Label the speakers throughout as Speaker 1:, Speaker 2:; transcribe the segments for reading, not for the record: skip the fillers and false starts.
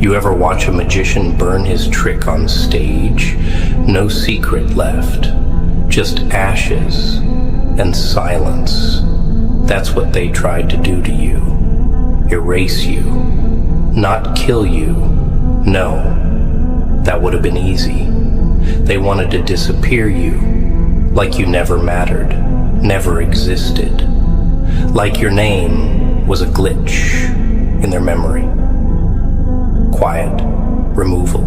Speaker 1: You ever watch a magician burn his trick on stage? No secret left, just ashes and silence. That's what they tried to do to you. Erase you. Not kill you. No, that would have been easy. They wanted to disappear you, like you never mattered, never existed. Like your name was a glitch in their memory. Quiet removal,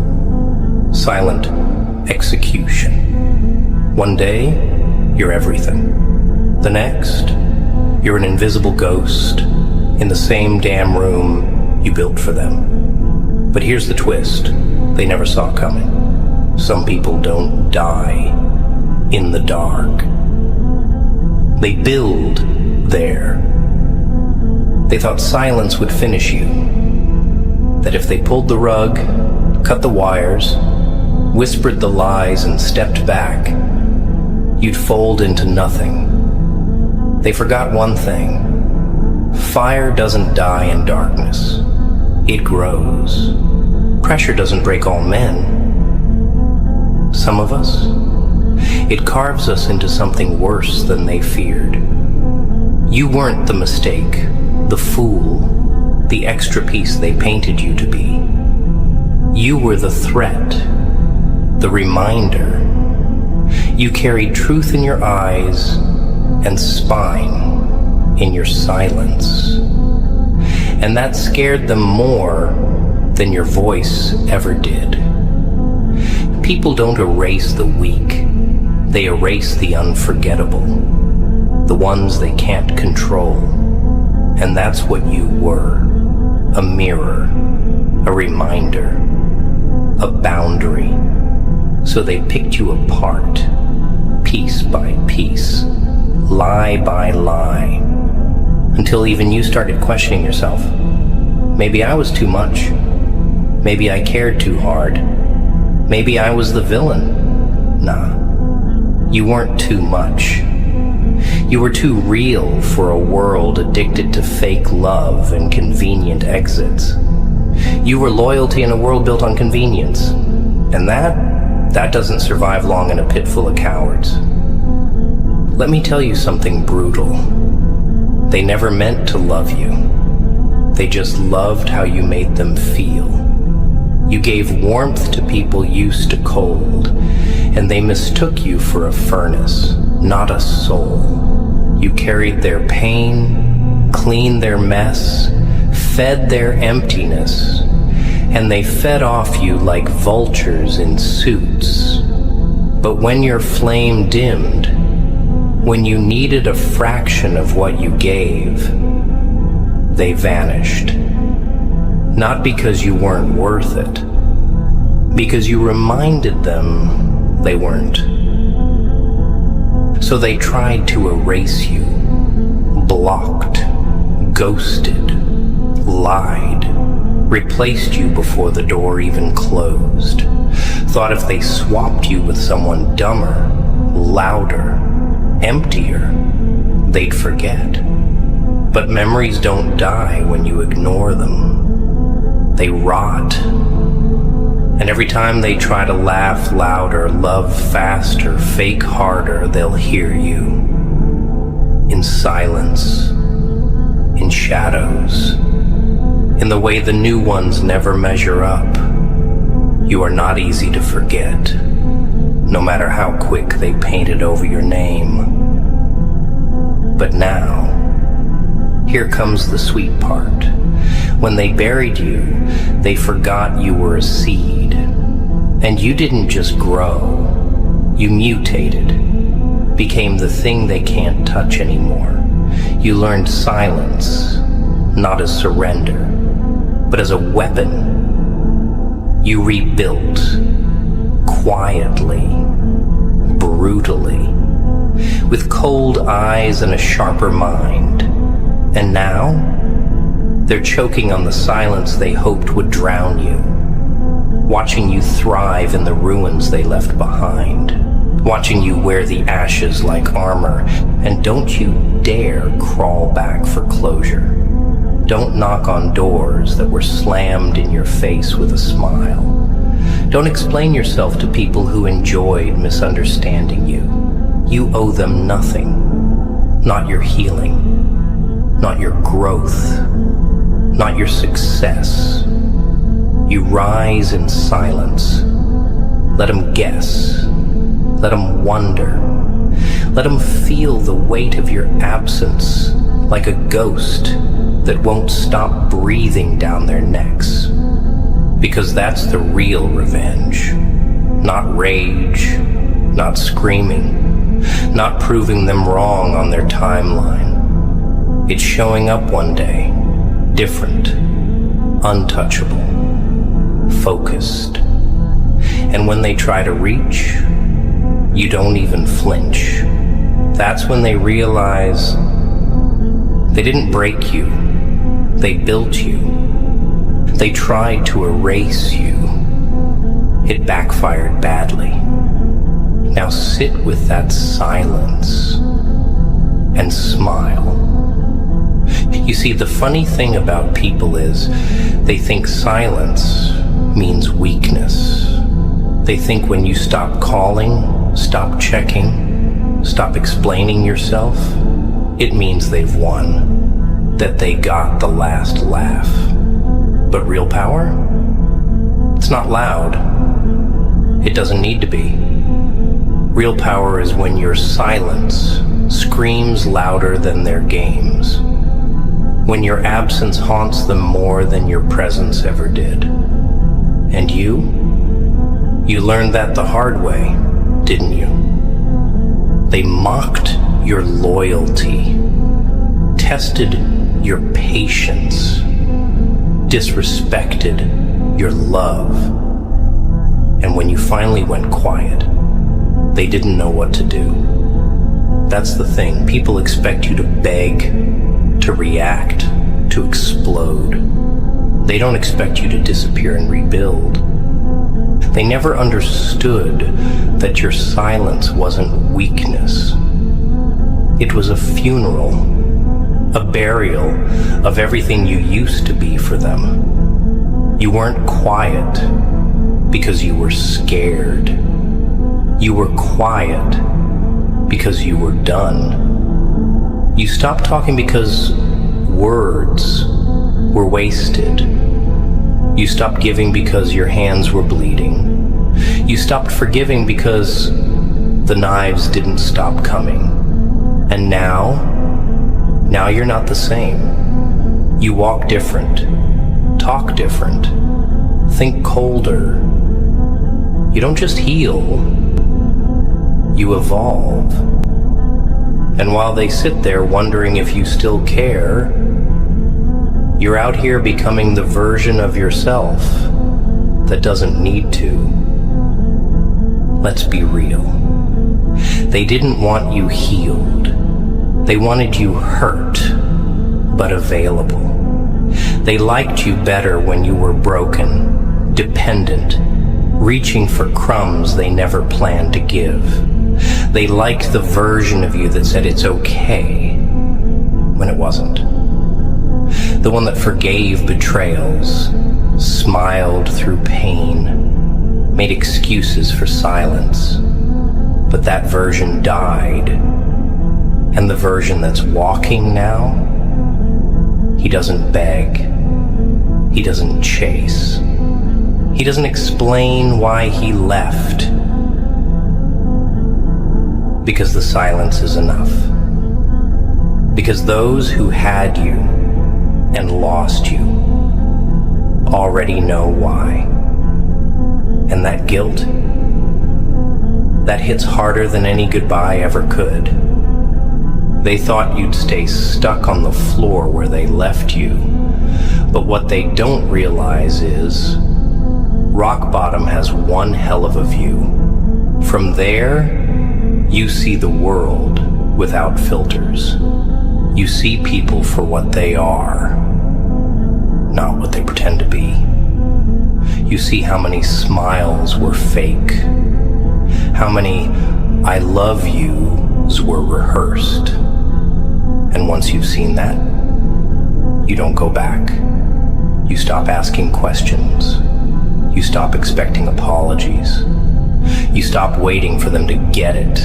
Speaker 1: silent execution. One day, you're everything. The next, you're an invisible ghost in the same damn room you built for them. But here's the twist they never saw coming. Some people don't die in the dark. They build there. They thought silence would finish you. That if they pulled the rug, cut the wires, whispered the lies and stepped back, you'd fold into nothing. They forgot one thing. Fire doesn't die in darkness. It grows. Pressure doesn't break all men. Some of us, it carves us into something worse than they feared. You weren't the mistake, the fool, the extra piece they painted you to be. You were the threat, the reminder. You carried truth in your eyes and spine in your silence. And that scared them more than your voice ever did. People don't erase the weak. They erase the unforgettable, the ones they can't control. And that's what you were. A mirror, a reminder, a boundary. So they picked you apart, piece by piece, lie by lie, until even you started questioning yourself. Maybe I was too much. Maybe I cared too hard. Maybe I was the villain. Nah, you weren't too much. You were too real for a world addicted to fake love and convenient exits. You were loyalty in a world built on convenience. And that doesn't survive long in a pit full of cowards. Let me tell you something brutal. They never meant to love you. They just loved how you made them feel. You gave warmth to people used to cold, and they mistook you for a furnace, not a soul. You carried their pain, cleaned their mess, fed their emptiness, and they fed off you like vultures in suits. But when your flame dimmed, when you needed a fraction of what you gave, they vanished. Not because you weren't worth it, because you reminded them they weren't. So they tried to erase you, blocked, ghosted, lied, replaced you before the door even closed, thought if they swapped you with someone dumber, louder, emptier, they'd forget. But memories don't die when you ignore them. They rot. And every time they try to laugh louder, love faster, fake harder, they'll hear you. In silence, in shadows, in the way the new ones never measure up. You are not easy to forget, no matter how quick they painted over your name. But now, here comes the sweet part. When they buried you, they forgot you were a seed. And you didn't just grow, you mutated, became the thing they can't touch anymore. You learned silence, not as surrender, but as a weapon. You rebuilt, quietly, brutally, with cold eyes and a sharper mind. And now, they're choking on the silence they hoped would drown you, watching you thrive in the ruins they left behind, watching you wear the ashes like armor, and don't you dare crawl back for closure. Don't knock on doors that were slammed in your face with a smile. Don't explain yourself to people who enjoyed misunderstanding you. You owe them nothing. Not your healing. Not your growth. Not your success. You rise in silence. Let them guess. Let them wonder. Let them feel the weight of your absence like a ghost that won't stop breathing down their necks. Because that's the real revenge. Not rage, not screaming, not proving them wrong on their timeline. It's showing up one day, different, untouchable, focused. And when they try to reach, you don't even flinch. That's when they realize they didn't break you, they built you. They tried to erase you. It backfired badly. Now sit with that silence and smile. You see, the funny thing about people is they think silence means weakness. They think when you stop calling, stop checking, stop explaining yourself, it means they've won, that they got the last laugh. But real power? It's not loud. It doesn't need to be. Real power is when your silence screams louder than their games. When your absence haunts them more than your presence ever did. And you learned that the hard way, didn't you? They mocked your loyalty, tested your patience, disrespected your love. And when you finally went quiet, they didn't know what to do. That's the thing. People expect you to beg, to react, to explode. They don't expect you to disappear and rebuild. They never understood that your silence wasn't weakness. It was a funeral, a burial of everything you used to be for them. You weren't quiet because you were scared. You were quiet because you were done. You stopped talking because words were wasted. You stopped giving because your hands were bleeding. You stopped forgiving because the knives didn't stop coming. And now you're not the same. You walk different, talk different, think colder. You don't just heal, you evolve. And while they sit there wondering if you still care, you're out here becoming the version of yourself that doesn't need to. Let's be real. They didn't want you healed. They wanted you hurt, but available. They liked you better when you were broken, dependent, reaching for crumbs they never planned to give. They liked the version of you that said it's okay when it wasn't. The one that forgave betrayals, smiled through pain, made excuses for silence. But that version died. And the version that's walking now, he doesn't beg. He doesn't chase. He doesn't explain why he left. Because the silence is enough. Because those who had you and lost you already know why. And that guilt, that hits harder than any goodbye ever could. They thought you'd stay stuck on the floor where they left you. But what they don't realize is rock bottom has one hell of a view. From there, you see the world without filters. You see people for what they are, not what they pretend to be. You see how many smiles were fake, how many I love yous were rehearsed. And once you've seen that, You don't go back. You stop asking questions. You stop expecting apologies. You stop waiting for them to get it.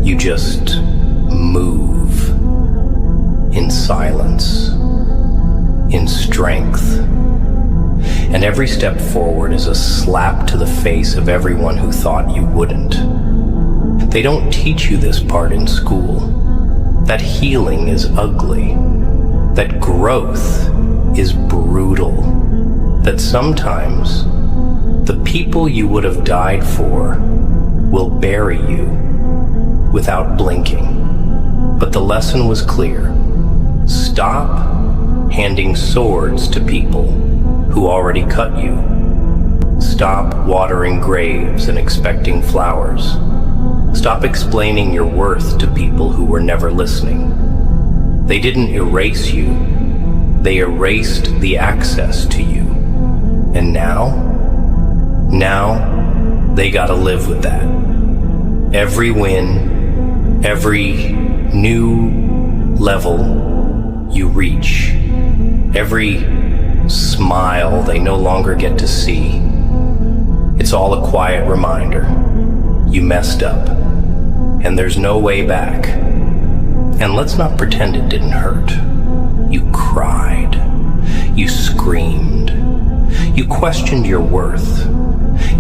Speaker 1: You just move in silence, in strength. And every step forward is a slap to the face of everyone who thought you wouldn't. They don't teach you this part in school, that healing is ugly, that growth is brutal, that sometimes the people you would have died for will bury you without blinking. But the lesson was clear. Stop handing swords to people who already cut you. Stop watering graves and expecting flowers. Stop explaining your worth to people who were never listening. They didn't erase you. They erased the access to you. And now they gotta live with that. Every win, every new level you reach, every smile they no longer get to see, it's all a quiet reminder. You messed up, and there's no way back. And let's not pretend it didn't hurt. You cried. You screamed. You questioned your worth.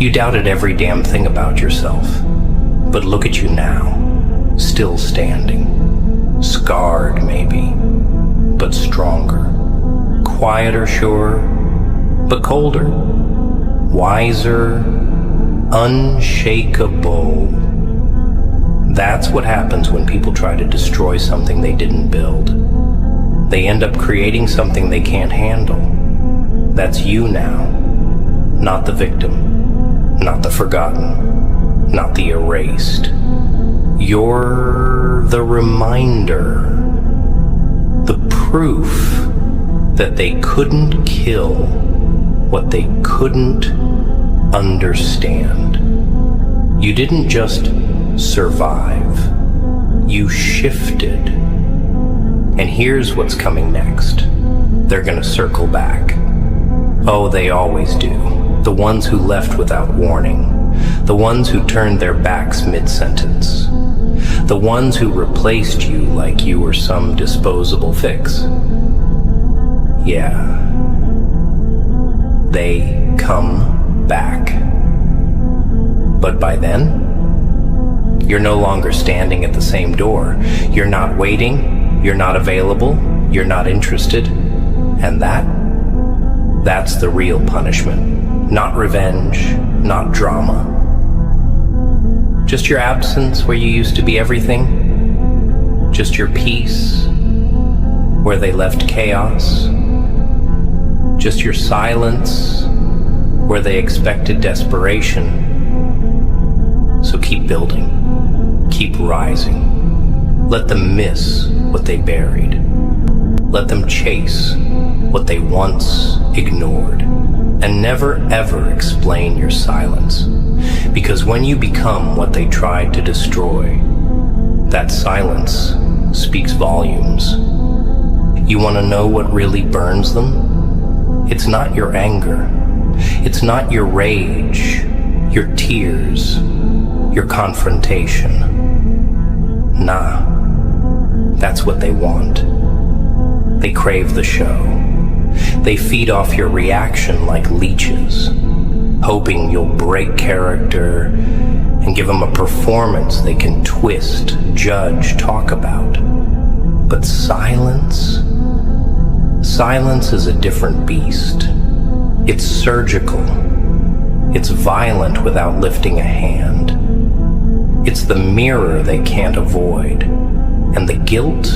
Speaker 1: You doubted every damn thing about yourself. But look at you now, still standing. Scarred, maybe, but stronger. Quieter, sure, but colder. Wiser, unshakable. That's what happens when people try to destroy something they didn't build. They end up creating something they can't handle. That's you now, not the victim, not the forgotten, not the erased. You're the reminder, the proof that they couldn't kill what they couldn't understand. You didn't just survive, you shifted. And here's what's coming next. They're gonna circle back. Oh, they always do. The ones who left without warning. The ones who turned their backs mid-sentence. The ones who replaced you like you were some disposable fix. Yeah. They come back. But by then, you're no longer standing at the same door. You're not waiting, you're not available, you're not interested. And that's the real punishment. Not revenge, not drama. Just your absence where you used to be everything. Just your peace where they left chaos. Just your silence where they expected desperation. So keep building, keep rising. Let them miss what they buried. Let them chase what they once ignored. And never ever explain your silence. Because when you become what they tried to destroy, that silence speaks volumes. You want to know what really burns them? It's not your anger. It's not your rage, your tears, your confrontation. Nah, that's what they want. They crave the show. They feed off your reaction like leeches, hoping you'll break character and give them a performance they can twist, judge, talk about. But silence is a different beast. It's surgical. It's violent without lifting a hand. It's the mirror they can't avoid, and the guilt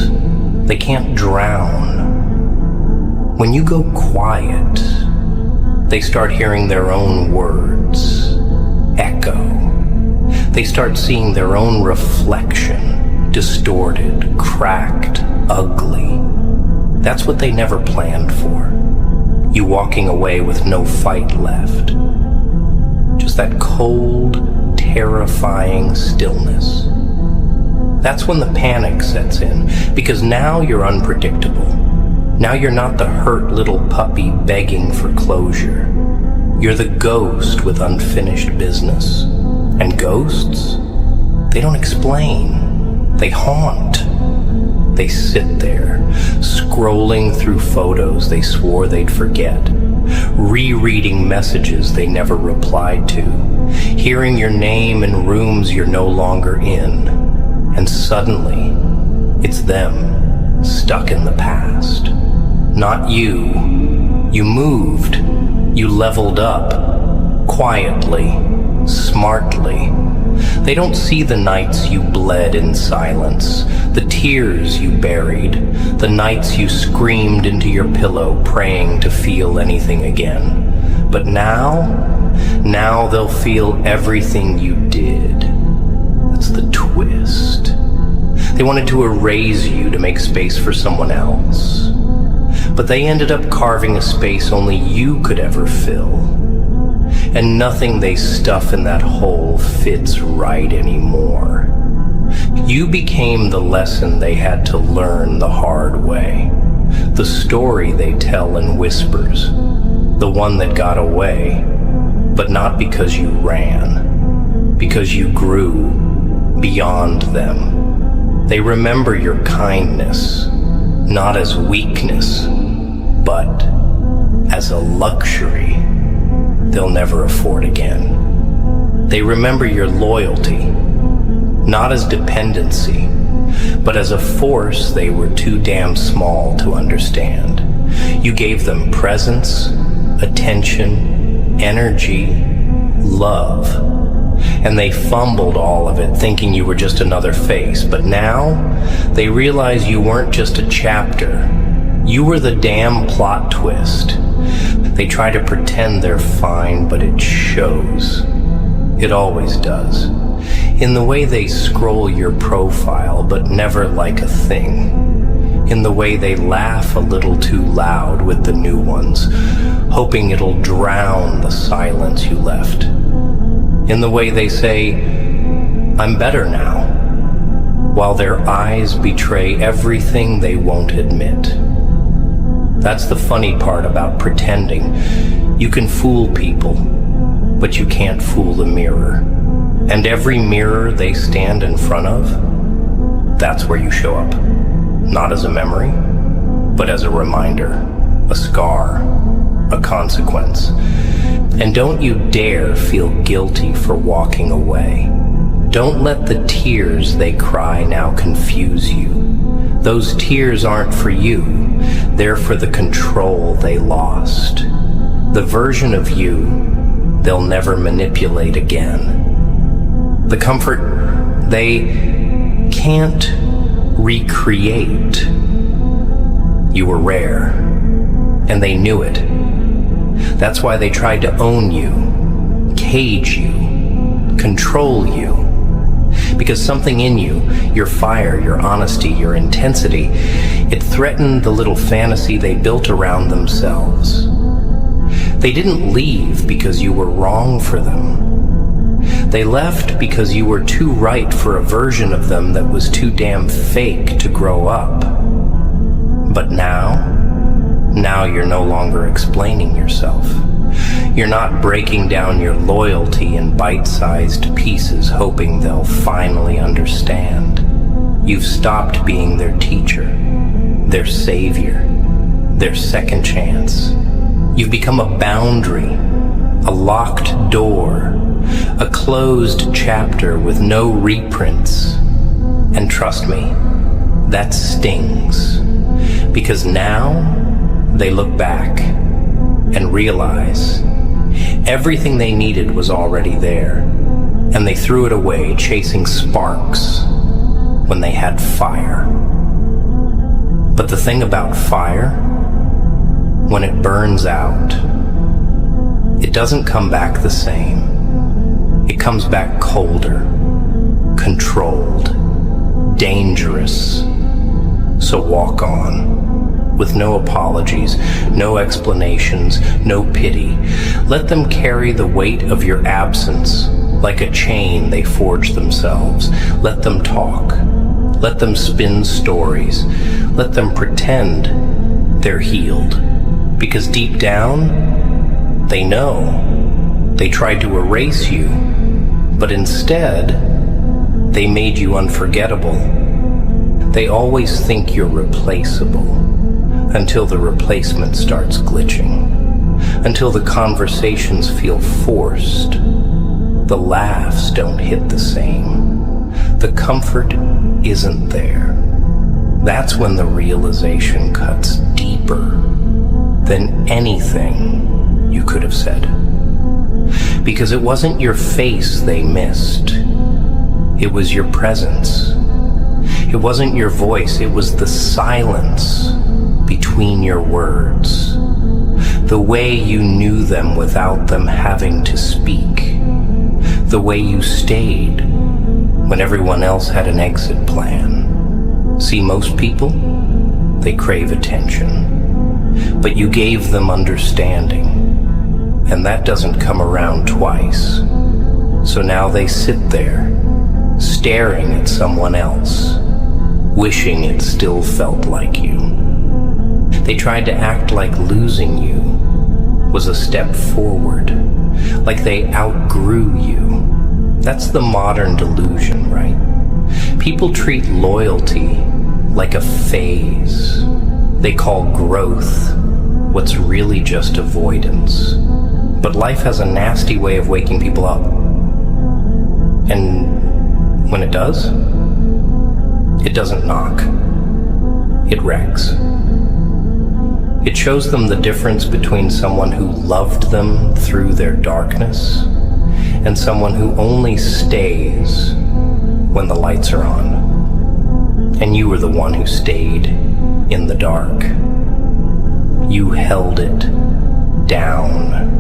Speaker 1: they can't drown. When you go quiet, they start hearing their own words echo. They start seeing their own reflection, distorted, cracked, ugly. That's what they never planned for. You walking away with no fight left. Just that cold, terrifying stillness. That's when the panic sets in, because now you're unpredictable. Now you're not the hurt little puppy begging for closure. You're the ghost with unfinished business. And ghosts? They don't explain. They haunt. They sit there, scrolling through photos they swore they'd forget, rereading messages they never replied to, hearing your name in rooms you're no longer in. And suddenly, it's them, stuck in the past. Not you. You moved. You leveled up. Quietly. Smartly. They don't see the nights you bled in silence, the tears you buried, the nights you screamed into your pillow praying to feel anything again. But now they'll feel everything you did. That's the twist. They wanted to erase you to make space for someone else. But they ended up carving a space only you could ever fill. And nothing they stuff in that hole fits right anymore. You became the lesson they had to learn the hard way. The story they tell in whispers. The one that got away. But not because you ran. Because you grew beyond them. They remember your kindness, not as weakness, but as a luxury they'll never afford again. They remember your loyalty, not as dependency, but as a force they were too damn small to understand. You gave them presence, attention, energy, love, and they fumbled all of it thinking you were just another face. But now, they realize you weren't just a chapter. You were the damn plot twist. They try to pretend they're fine, but it shows. It always does. In the way they scroll your profile, but never like a thing. In the way they laugh a little too loud with the new ones, hoping it'll drown the silence you left. In the way they say, "I'm better now," while their eyes betray everything they won't admit. That's the funny part about pretending. You can fool people, but you can't fool the mirror. And every mirror they stand in front of, that's where you show up. Not as a memory, but as a reminder, a scar, a consequence. And don't you dare feel guilty for walking away. Don't let the tears they cry now confuse you. Those tears aren't for you. They're for the control they lost. The version of you they'll never manipulate again. The comfort they can't recreate. You were rare, and they knew it. That's why they tried to own you, cage you, control you. Because something in you, your fire, your honesty, your intensity, it threatened the little fantasy they built around themselves. They didn't leave because you were wrong for them. They left because you were too right for a version of them that was too damn fake to grow up. But now you're no longer explaining yourself. You're not breaking down your loyalty in bite-sized pieces hoping they'll finally understand. You've stopped being their teacher, their savior, their second chance. You've become a boundary, a locked door, a closed chapter with no reprints. And trust me, that stings. Because now they look back and realize everything they needed was already there, and they threw it away chasing sparks when they had fire. But the thing about fire, when it burns out, it doesn't come back the same. It comes back colder, controlled, dangerous. So walk on. With no apologies, no explanations, no pity. Let them carry the weight of your absence like a chain they forge themselves. Let them talk. Let them spin stories. Let them pretend they're healed. Because deep down, they know. They tried to erase you, but instead, they made you unforgettable. They always think you're replaceable, until the replacement starts glitching, until the conversations feel forced, the laughs don't hit the same, the comfort isn't there. That's when the realization cuts deeper than anything you could have said. Because it wasn't your face they missed, it was your presence. It wasn't your voice, it was the silence between your words. The way you knew them without them having to speak. The way you stayed when everyone else had an exit plan. See, most people, they crave attention. But you gave them understanding. And that doesn't come around twice. So now they sit there, staring at someone else, wishing it still felt like you. They tried to act like losing you was a step forward, like they outgrew you. That's the modern delusion, right? People treat loyalty like a phase. They call growth what's really just avoidance. But life has a nasty way of waking people up. And when it does, it doesn't knock. It wrecks. It shows them the difference between someone who loved them through their darkness and someone who only stays when the lights are on. And you were the one who stayed in the dark. You held it down.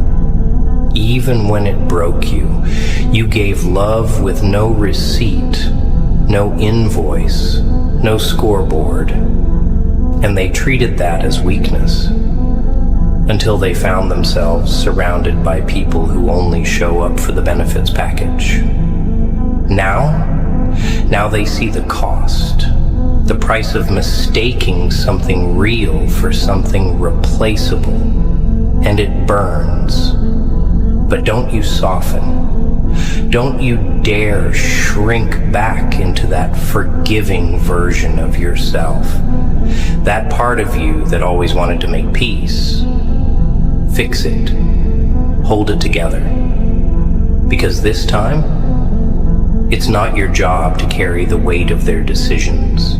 Speaker 1: Even when it broke you, you gave love with no receipt, no invoice, no scoreboard. And they treated that as weakness until they found themselves surrounded by people who only show up for the benefits package. Now they see the cost, the price of mistaking something real for something replaceable, and it burns. But don't you soften. Don't you dare shrink back into that forgiving version of yourself. That part of you that always wanted to make peace. Fix it. Hold it together. Because this time, it's not your job to carry the weight of their decisions.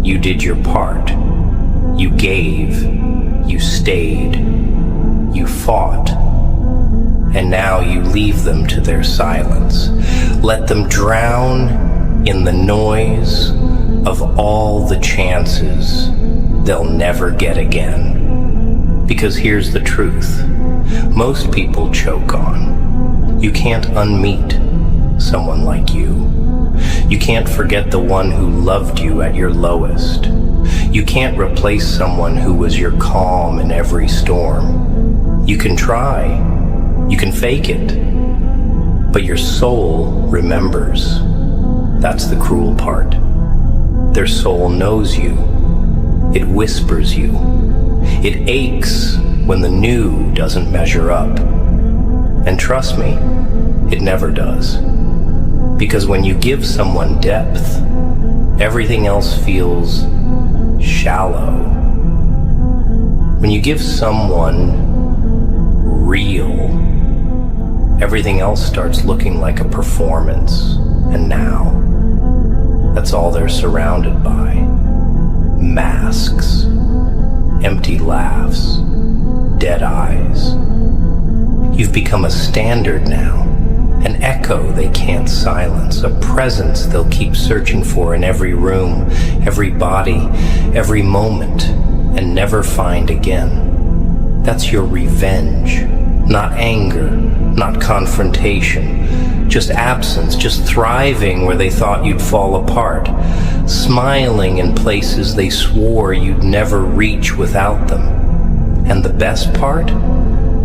Speaker 1: You did your part. You gave. You stayed. You fought. And now you leave them to their silence. Let them drown in the noise of all the chances they'll never get again. Because here's the truth. Most people choke on. You can't unmeet someone like you. You can't forget the one who loved you at your lowest. You can't replace someone who was your calm in every storm. You can try. You can fake it, but your soul remembers. That's the cruel part. Their soul knows you. It whispers you. It aches when the new doesn't measure up. And trust me, it never does. Because when you give someone depth, everything else feels shallow. When you give someone real, everything else starts looking like a performance. And now, that's all they're surrounded by. Masks, empty laughs, dead eyes. You've become a standard now, an echo they can't silence, a presence they'll keep searching for in every room, every body, every moment, and never find again. That's your revenge. Not anger, not confrontation, just absence, just thriving where they thought you'd fall apart, smiling in places they swore you'd never reach without them. And the best part?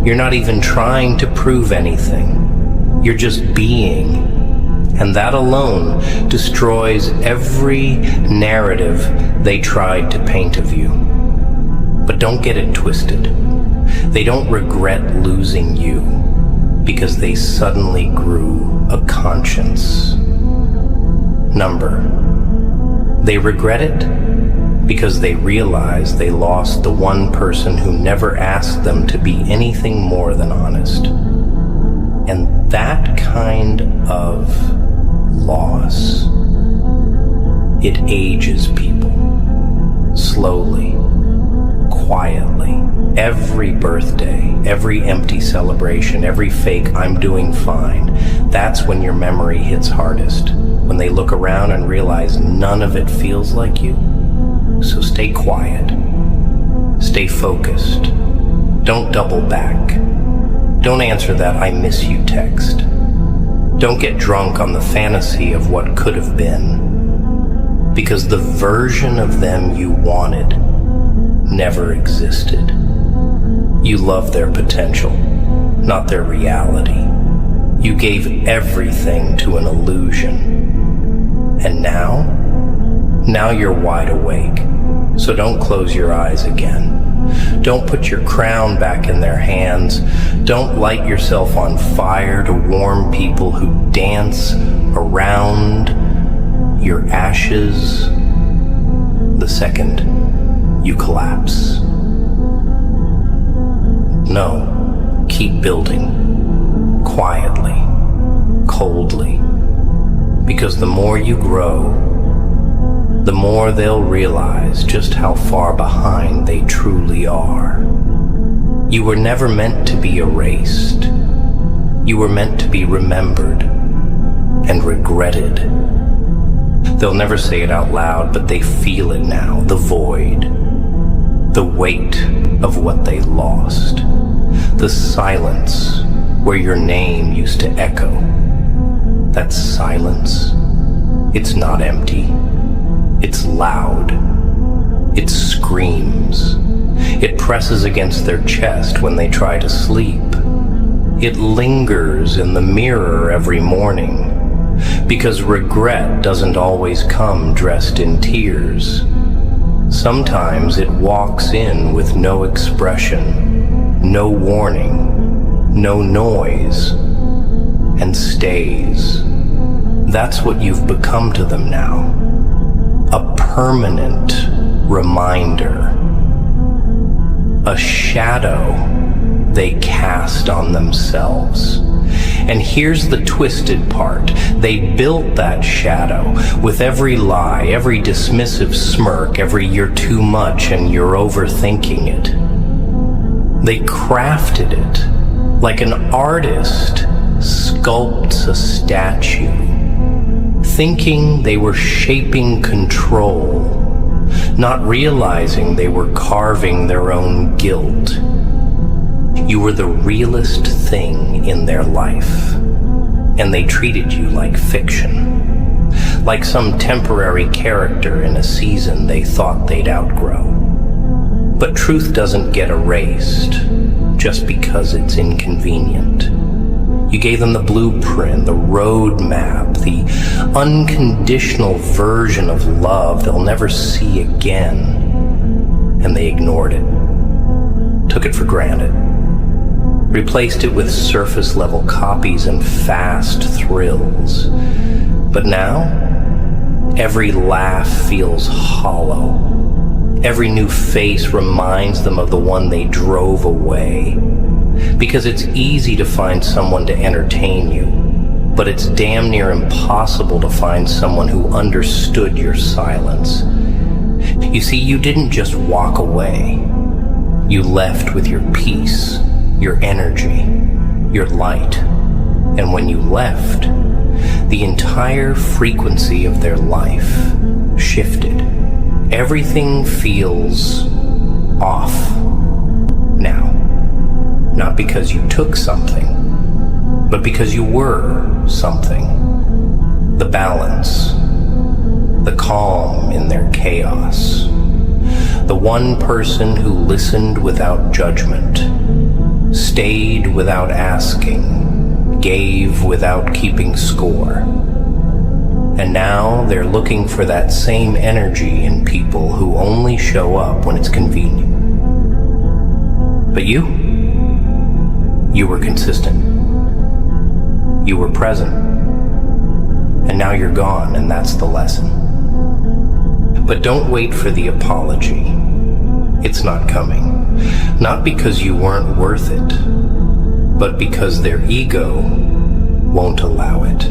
Speaker 1: You're not even trying to prove anything. You're just being. And that alone destroys every narrative they tried to paint of you. But But don't get it twisted. They don't regret losing you because they suddenly grew a conscience. Number. They regret it because they realize they lost the one person who never asked them to be anything more than honest. And that kind of loss, it ages people. Slowly, quietly. Every birthday, every empty celebration, every fake "I'm doing fine," that's when your memory hits hardest. When they look around and realize none of it feels like you. So stay quiet. Stay focused. Don't double back. Don't answer that "I miss you" text. Don't get drunk on the fantasy of what could have been. Because the version of them you wanted never existed. You loved their potential, not their reality. You gave everything to an illusion. And now you're wide awake. So don't close your eyes again. Don't put your crown back in their hands. Don't light yourself on fire to warm people who dance around your ashes the second you collapse. No, keep building, quietly, coldly, because the more you grow, the more they'll realize just how far behind they truly are. You were never meant to be erased. You were meant to be remembered and regretted. They'll never say it out loud, but they feel it now, the void, the weight of what they lost, the silence where your name used to echo. That silence, it's not empty. It's loud. It screams. It presses against their chest when they try to sleep. It lingers in the mirror every morning, because regret doesn't always come dressed in tears. Sometimes it walks in with no expression, no warning, no noise, and stays. That's what you've become to them now. A permanent reminder. A shadow they cast on themselves. And here's the twisted part. They built that shadow with every lie, every dismissive smirk, every "you're too much" and "you're overthinking it." They crafted it like an artist sculpts a statue, thinking they were shaping control, not realizing they were carving their own guilt. You were the realest thing in their life, and they treated you like fiction, like some temporary character in a season they thought they'd outgrow. But truth doesn't get erased just because it's inconvenient. You gave them the blueprint, the roadmap, the unconditional version of love they'll never see again, and they ignored it, took it for granted. Replaced it with surface-level copies and fast thrills. But now, every laugh feels hollow. Every new face reminds them of the one they drove away. Because it's easy to find someone to entertain you, but it's damn near impossible to find someone who understood your silence. You see, you didn't just walk away. You left with your peace, your energy, your light. And when you left, the entire frequency of their life shifted. Everything feels off now. Not because you took something, but because you were something. The balance, the calm in their chaos. The one person who listened without judgment, stayed without asking, gave without keeping score. And now they're looking for that same energy in people who only show up when it's convenient. But you were consistent. You were present. And now you're gone, and that's the lesson. But don't wait for the apology. It's not coming. Not because you weren't worth it, but because their ego won't allow it.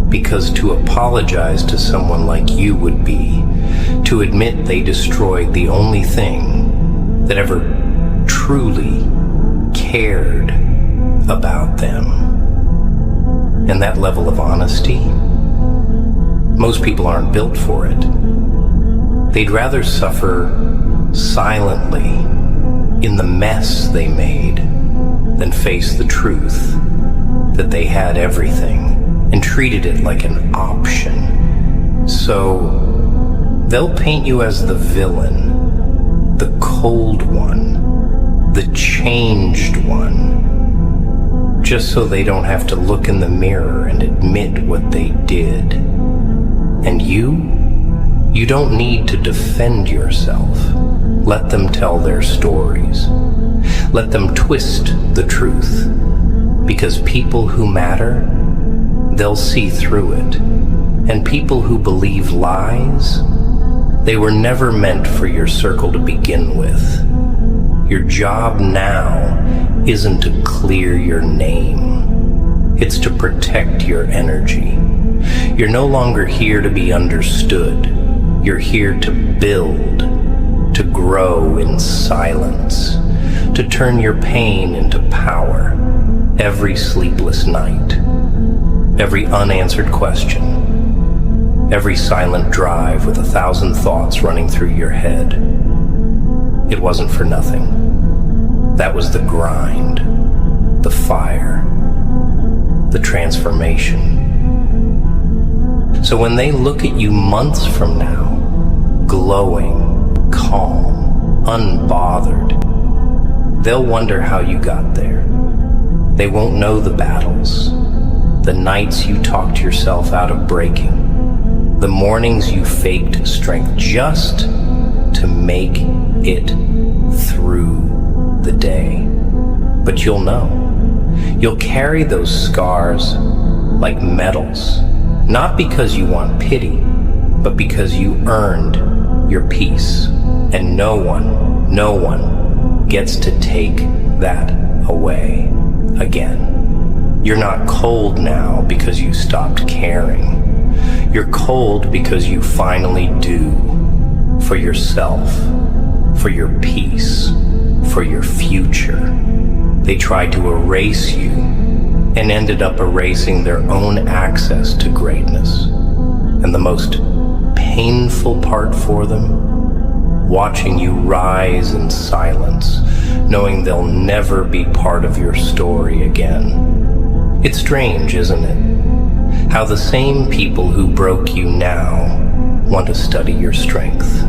Speaker 1: Because to apologize to someone like you would be to admit they destroyed the only thing that ever truly cared about them. And that level of honesty, most people aren't built for it. They'd rather suffer silently in the mess they made than face the truth that they had everything and treated it like an option. So they'll paint you as the villain, the cold one, the changed one, just so they don't have to look in the mirror and admit what they did. And you don't need to defend yourself. Let them tell their stories. Let them twist the truth. Because people who matter, they'll see through it. And people who believe lies, they were never meant for your circle to begin with. Your job now isn't to clear your name. It's to protect your energy. You're no longer here to be understood. You're here to build, to grow in silence, to turn your pain into power. Every sleepless night, every unanswered question, every silent drive with 1,000 thoughts running through your head. It wasn't for nothing. That was the grind, the fire, the transformation. So when they look at you months from now, glowing, calm, unbothered, they'll wonder how you got there. They won't know the battles, the nights you talked yourself out of breaking, the mornings you faked strength just to make it through the day. But you'll know. You'll carry those scars like medals, not because you want pity, but because you earned your peace. And no one gets to take that away again. You're not cold now because you stopped caring. You're cold because you finally do for yourself, for your peace, for your future. They tried to erase you and ended up erasing their own access to greatness. And the most painful part for them, watching you rise in silence, knowing they'll never be part of your story again. It's strange, isn't it? How the same people who broke you now want to study your strength.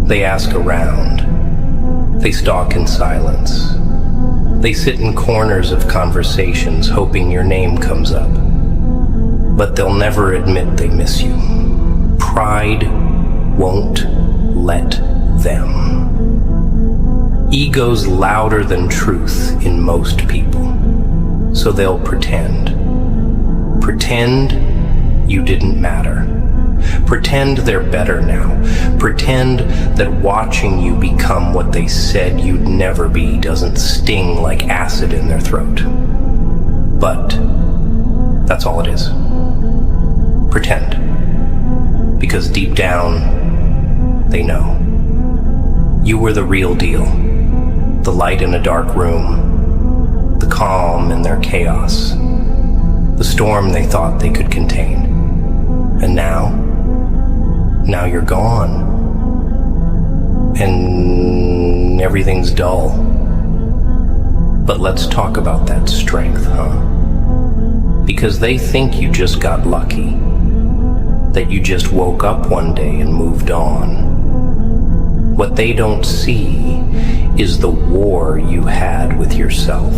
Speaker 1: They ask around. They stalk in silence. They sit in corners of conversations hoping your name comes up. But they'll never admit they miss you. Pride won't let them. Ego's louder than truth in most people. So they'll pretend. Pretend you didn't matter. Pretend they're better now. Pretend that watching you become what they said you'd never be doesn't sting like acid in their throat. But that's all it is. Pretend. Because deep down, they know. You were the real deal. The light in a dark room. The calm in their chaos. The storm they thought they could contain. And now you're gone. And everything's dull. But let's talk about that strength, huh? Because they think you just got lucky. That you just woke up one day and moved on. What they don't see is the war you had with yourself.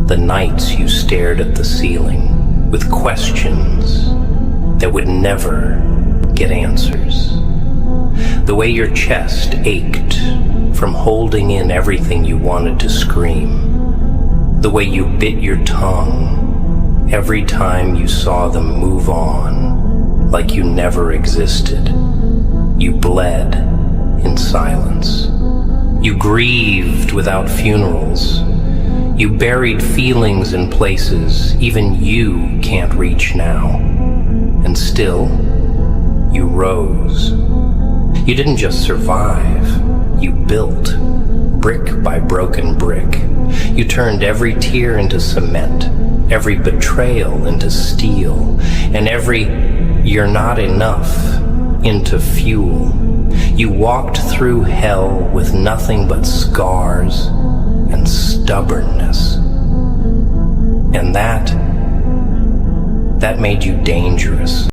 Speaker 1: The nights you stared at the ceiling with questions that would never get answers. The way your chest ached from holding in everything you wanted to scream, the way you bit your tongue every time you saw them move on like you never existed. You bled in silence. You grieved without funerals. You buried feelings in places even you can't reach now. And still, you rose. You didn't just survive, you built, brick by broken brick. You turned every tear into cement, every betrayal into steel, and every "you're not enough" into fuel. You walked through hell with nothing but scars and stubbornness. And that made you dangerous.